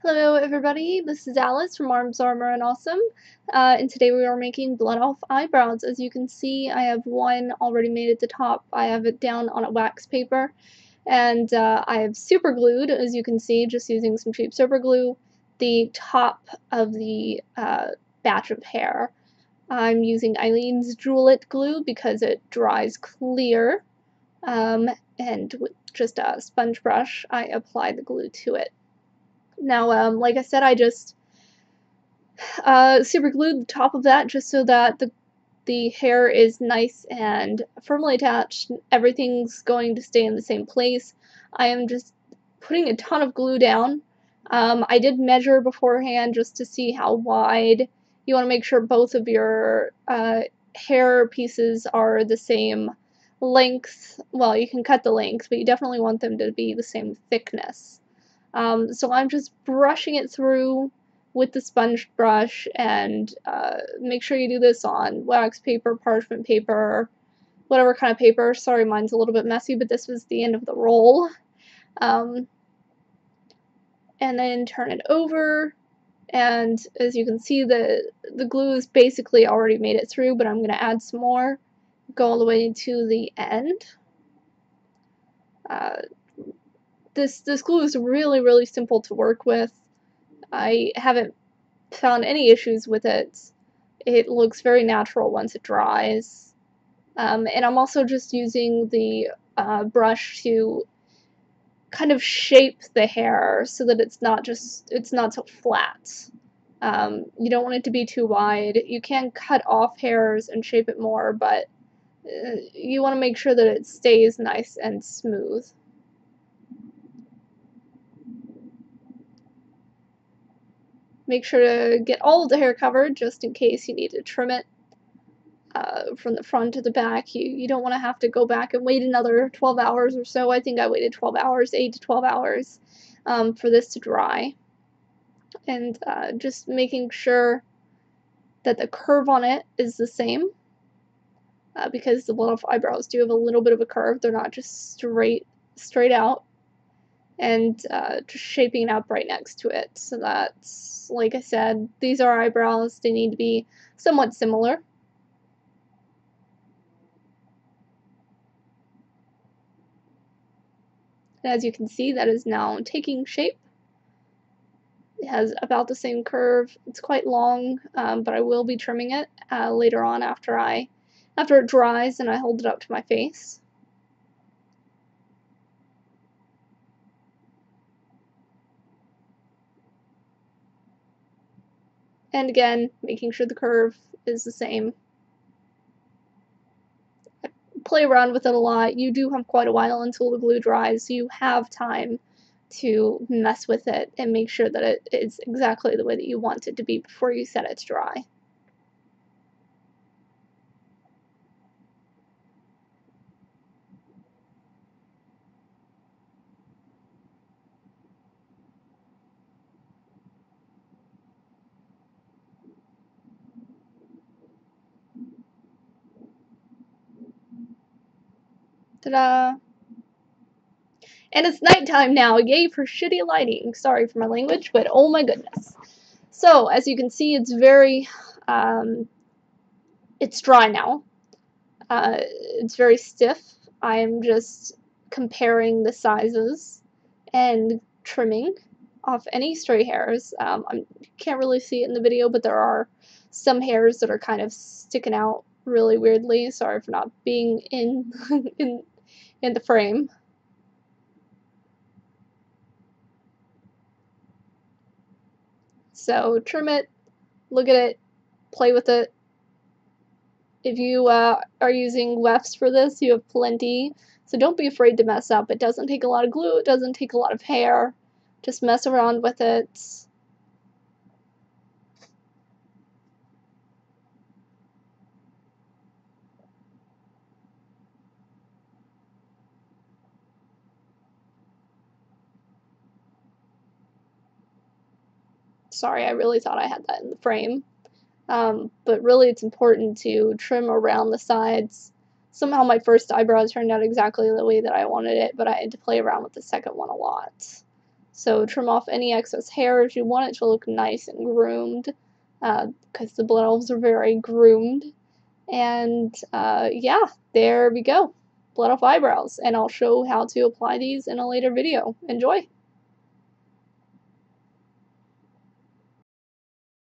Hello everybody, this is Alice from Arms, Armor, and Awesome, and today we are making Blood Off eyebrows. As you can see, I have one already made at the top. I have it down on a wax paper, and I have super glued, as you can see, just using some cheap super glue, the top of the batch of hair. I'm using Eileen's Jewelette glue because it dries clear, and with just a sponge brush, I apply the glue to it. Now, like I said, I just super glued the top of that just so that the hair is nice and firmly attached. Everything's going to stay in the same place. I am just putting a ton of glue down. I did measure beforehand just to see how wide. You want to make sure both of your hair pieces are the same length. Well, you can cut the length, but you definitely want them to be the same thickness. So I'm just brushing it through with the sponge brush, and make sure you do this on wax paper, parchment paper, whatever kind of paper. Sorry, mine's a little bit messy, but this was the end of the roll. And then turn it over, and as you can see, the glue is basically already made it through, but I'm going to add some more, go all the way to the end. This glue is really simple to work with. I haven't found any issues with it. It looks very natural once it dries. And I'm also just using the brush to kind of shape the hair so that it's not so flat. You don't want it to be too wide. You can cut off hairs and shape it more, but you want to make sure that it stays nice and smooth. Make sure to get all of the hair covered just in case you need to trim it from the front to the back. You don't want to have to go back and wait another 12 hours or so. I think I waited 12 hours, 8 to 12 hours for this to dry. And just making sure that the curve on it is the same, because the Blood Off eyebrows do have a little bit of a curve. They're not just straight out. And just shaping it up right next to it. So that's, like I said, these are eyebrows. They need to be somewhat similar. And as you can see, that is now taking shape. It has about the same curve. It's quite long, but I will be trimming it later on after it dries and I hold it up to my face. And again, making sure the curve is the same. I play around with it a lot. You do have quite a while until the glue dries, so you have time to mess with it and make sure that it is exactly the way that you want it to be before you set it to dry. Ta-da! And it's nighttime now. Yay for shitty lighting. Sorry for my language, but oh my goodness. So, as you can see, it's very, it's dry now. It's very stiff. I'm just comparing the sizes and trimming off any stray hairs. I can't really see it in the video, but there are some hairs that are kind of sticking out really weirdly. Sorry for not being in in the frame. So trim it, look at it, play with it. If you are using wefts for this, you have plenty, so don't be afraid to mess up. It doesn't take a lot of glue, it doesn't take a lot of hair. Just mess around with it. Sorry, I really thought I had that in the frame. But really it's important to trim around the sides. Somehow my first eyebrow turned out exactly the way that I wanted it, but I had to play around with the second one a lot. So trim off any excess hair if you want it to look nice and groomed, because the Blood Elves are very groomed. And yeah, there we go. Blood Elf eyebrows. And I'll show how to apply these in a later video. Enjoy!